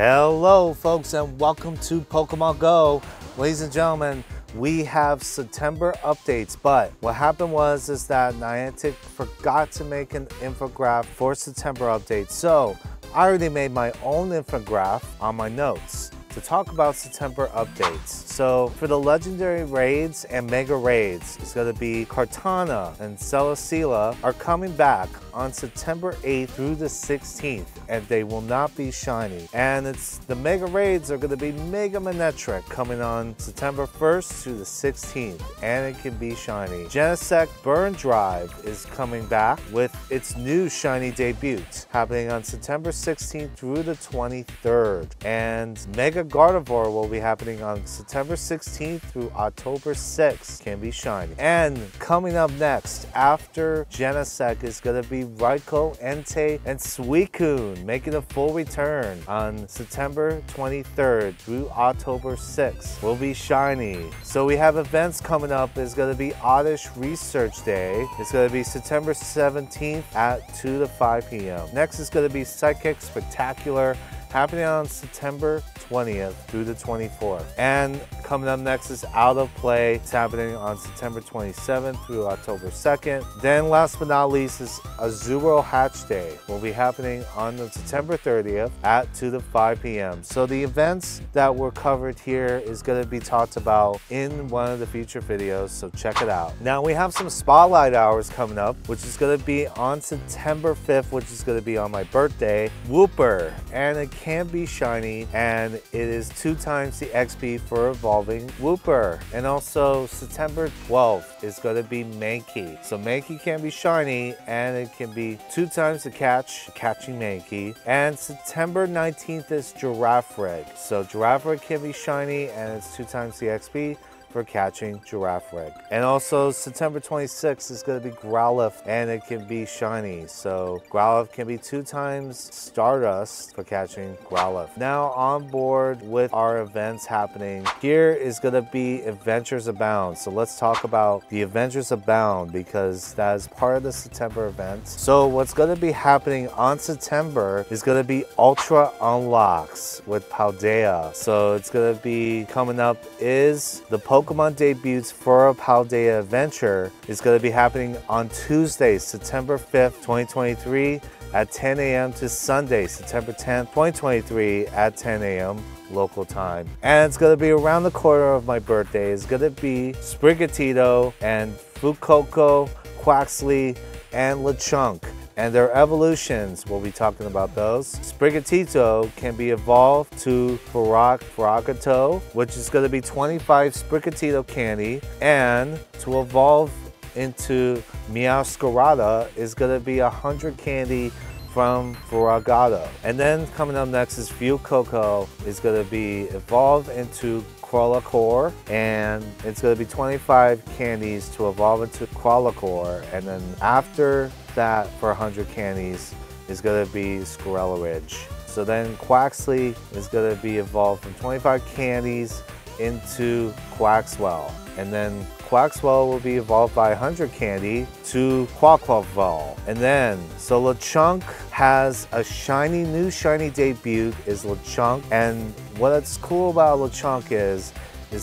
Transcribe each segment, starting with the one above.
Hello folks and welcome to Pokemon Go. Ladies and gentlemen, we have September updates, but what happened was that Niantic forgot to make an infographic for September updates. So I already made my own infographic on my notes to talk about September updates. So for the legendary raids and mega raids, it's going to be Kartana and Celesteela are coming back on September 8th through the 16th, and they will not be shiny. And the mega raids are going to be Mega Manectric coming on September 1st to the 16th, and it can be shiny. Genesect Burn Drive is coming back with its new shiny debut happening on September 16th through the 23rd, and Mega Gardevoir will be happening on September 16th through October 6th, can be shiny. And coming up next after Genesect is going to be Raikou, Entei, and Suicune making a full return on September 23rd through October 6th. Will be shiny. So we have events coming up. It's going to be Oddish Research Day. It's going to be September 17th at 2 to 5 p.m. Next is going to be Psychic Spectacular happening on September 20th through the 24th. And coming up next is Out of Play. It's happening on September 27th through October 2nd. Then last but not least is Azuro Hatch Day. Will be happening on September 30th at 2 to 5 p.m. So the events that were covered here is going to be talked about in one of the future videos, so check it out. Now we have some spotlight hours coming up, which is going to be on September 5th, which is going to be on my birthday. Wooper, and it can be shiny, and it is 2 times the XP for evolving Wooper. And also September 12th is going to be Mankey. So Mankey can be shiny, and it can be 2 times the catching Mankey. And September 19th is Girafarig. So Girafarig can be shiny, and it's 2 times the XP for catching Girafarig. And also September 26th is going to be Growlithe, and it can be shiny. So Growlithe can be 2 times Stardust for catching Growlithe. Now on board with our events happening, here is going to be Adventures Abound. So let's talk about the Adventures Abound because that is part of the September events. So what's going to be happening on September is going to be Ultra Unlocks with Paldea. So it's going to be coming up is the Pokemon debuts for a Paldea adventure is going to be happening on Tuesday, September 5th, 2023 at 10 a.m. to Sunday, September 10th, 2023 at 10 a.m. local time. And it's going to be around the corner of my birthday. It's going to be Sprigatito and Fuecoco, Quaxly, and Lechonk. And their evolutions, we'll be talking about those. Sprigatito can be evolved to Ferrogato, which is going to be 25 Sprigatito candy. And to evolve into Meowscarada is going to be 100 candy from Ferrogato. And then coming up next is Fuecoco is going to be evolved into Crawlacore, and it's going to be 25 candies to evolve into Crawlacore. And then after that, for 100 candies, is going to be Squirrelridge. So then Quaxly is going to be evolved from 25 candies into Quaxwell. And then Quaxwell will be evolved by 100 candy to Quaquaval. And then, so Lechonk has a new shiny debut is Lechonk. And what's cool about Lechonk is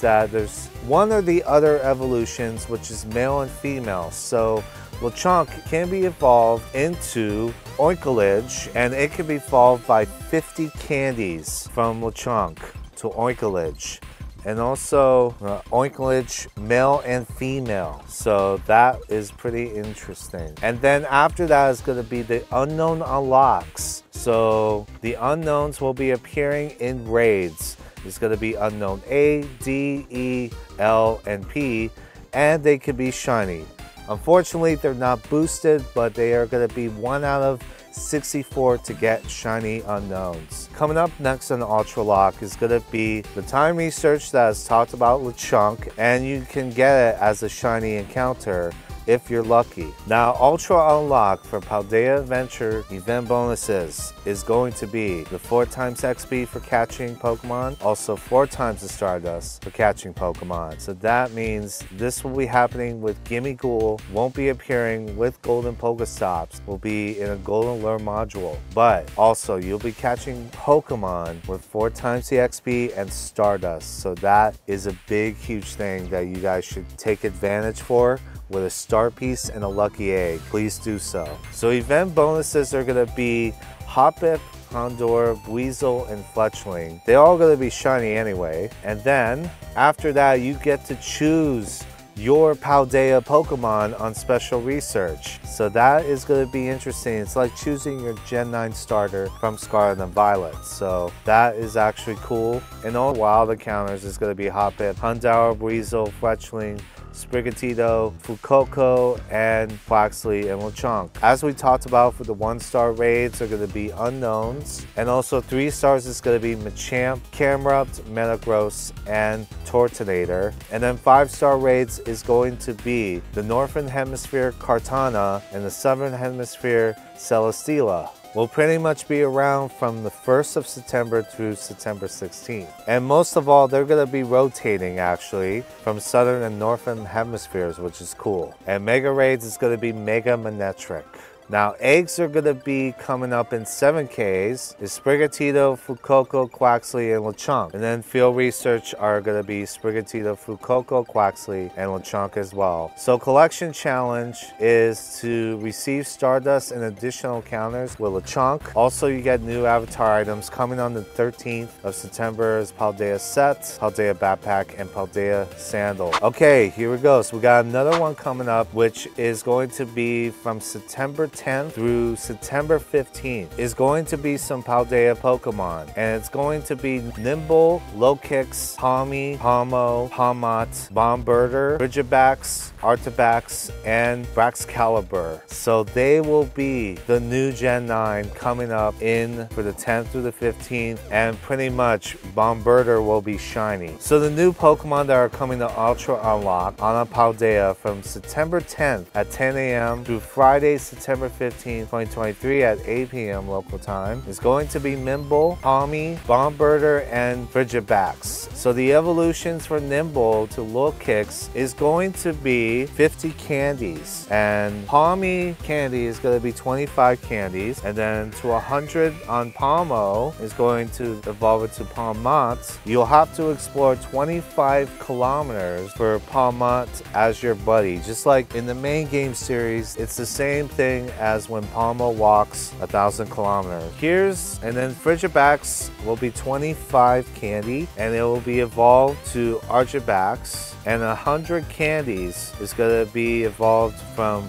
that there's one or the other evolutions, which is male and female. So Lechonk can be evolved into Oinkolage, and it can be evolved by 50 candies from Lechonk to Oinkolage. And also Oinkolage male and female. So that is pretty interesting. And then after that is going to be the Unknown Unlocks. So the unknowns will be appearing in raids. It's going to be Unknown A, D, E, L, and P, and they can be shiny. Unfortunately, they're not boosted, but they are going to be 1 out of 64 to get shiny unknowns. Coming up next on Ultra Lock is going to be the time research that has talked about Lechonk, and you can get it as a shiny encounter if you're lucky. Now, Ultra Unlock for Paldea Adventure event bonuses is going to be the 4 times XP for catching Pokemon, also 4 times the Stardust for catching Pokemon. So that means this will be happening with Gimmighoul, won't be appearing with Golden Pokestops, will be in a Golden Lure module. But also, you'll be catching Pokemon with 4 times the XP and Stardust. So that is a big, huge thing that you guys should take advantage for. With a star piece and a lucky egg, please do so. So event bonuses are gonna be Hoppip, Houndour, Weasel, and Fletchling. They're all gonna be shiny anyway. And then after that, you get to choose your Paldea Pokemon on special research. So that is going to be interesting. It's like choosing your Gen 9 starter from Scarlet and Violet. So that is actually cool. And all wild encounters is going to be Hoppip, Houndour, Weasel, Fletchling, Sprigatito, Fuecoco, and Quaxly, and Lechonk. As we talked about, for the 1-star raids are going to be unknowns, and also 3 stars is going to be Machamp, Camerupt, Metagross, and Tortonator. And then 5-star raids is going to be the Northern Hemisphere Kartana and the Southern Hemisphere Celesteela. Will pretty much be around from the 1st of September through September 16th. And most of all, they're going to be rotating actually from Southern and Northern Hemispheres, which is cool. And Mega Raids is going to be Mega Manectric. Now, eggs are going to be coming up in 7Ks. Is Sprigatito, Fuecoco, Quaxly, and Lechonk. And then field research are going to be Sprigatito, Fuecoco, Quaxly, and Lechonk as well. So collection challenge is to receive Stardust and additional counters with Lechonk. Also, you get new avatar items coming on the 13th of September as Paldea Set, Paldea Backpack, and Paldea Sandal. Okay, here we go. So we got another one coming up, which is going to be from September 10th through September 15th. Is going to be some Paldea Pokemon, and it's going to be Nimble, Lokix, Palmy, Palmo, Palmot, Bombirder, Ridgebax, Artibax, and Braxcalibur. So they will be the new Gen 9 coming up in for the 10th through the 15th, and pretty much Bombirder will be shiny. So the new Pokemon that are coming to Ultra Unlock on a Paldea from September 10th at 10 a.m. through Friday, September 15th, 2023 at 8 p.m. local time is going to be Nimble, Palmy, Bombirder, and Ridgebax. So the evolutions for Nimble to Lokix is going to be 50 candies, and Palmy candy is going to be 25 candies, and then to 100 on Palmo is going to evolve it to Palmot. You'll have to explore 25 kilometers for Palmot as your buddy. Just like in the main game series, it's the same thing as when Palmo walks 1,000 kilometers. And then Frigibax will be 25 candy, and it will be evolved to Argibax, and 100 candies is going to be evolved from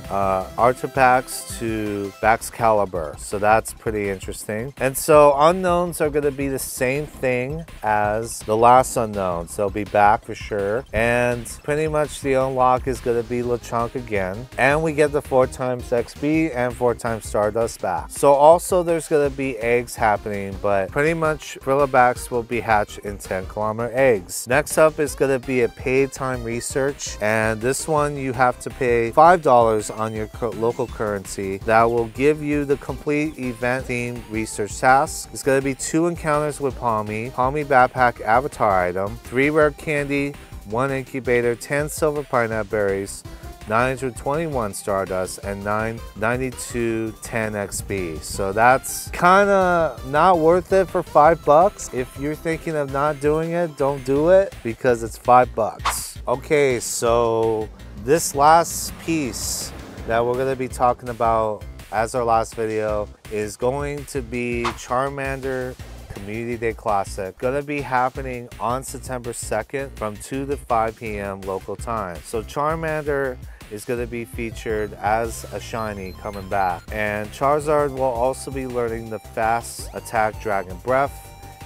Artibax to Baxcalibur. So that's pretty interesting. And so unknowns are going to be the same thing as the last unknowns. They'll be back for sure. And pretty much the unlock is going to be Lechonk again. And we get the 4 times XP and 4 times Stardust back. So also there's going to be eggs happening, but pretty much Frillabax will be hatched in 10-kilometer eggs. Next up is going to be a paid time research, and this one you have to pay $5 on your local currency. That will give you the complete event themed research task. It's going to be 2 encounters with Palmy, Palmy Backpack avatar item, 3 rare candy, 1 incubator, 10 silver pineapple berries, 921 Stardust, and 992 10 XP. So that's kind of not worth it for $5. If you're thinking of not doing it, don't do it because it's $5. Okay, so this last piece that we're going to be talking about as our last video is going to be Charmander Community Day Classic. Gonna be happening on September 2nd from 2 to 5 p.m. local time. So Charmander is going to be featured as a shiny coming back, and Charizard will also be learning the fast attack Dragon Breath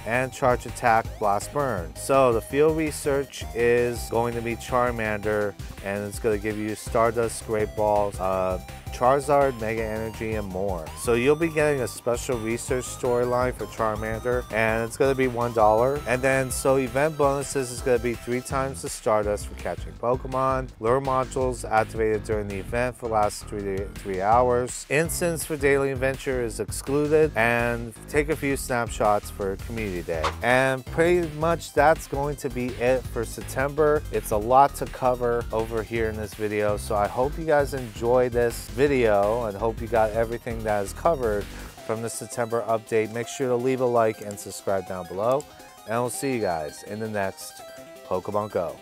and charge attack Blast Burn. So the field research is going to be Charmander, and it's going to give you Stardust, Great Balls, Charizard, Mega Energy, and more. So you'll be getting a special research storyline for Charmander, and it's going to be $1. And then, so event bonuses is going to be 3 times the Stardust for catching Pokemon. Lure modules activated during the event for the last 3 hours. Instance for daily adventure is excluded, and take a few snapshots for Community Day. And pretty much that's going to be it for September. It's a lot to cover over here in this video, so I hope you guys enjoyed this video and hope you got everything that is covered from the September update. Make sure to leave a like and subscribe down below, and we'll see you guys in the next Pokemon Go.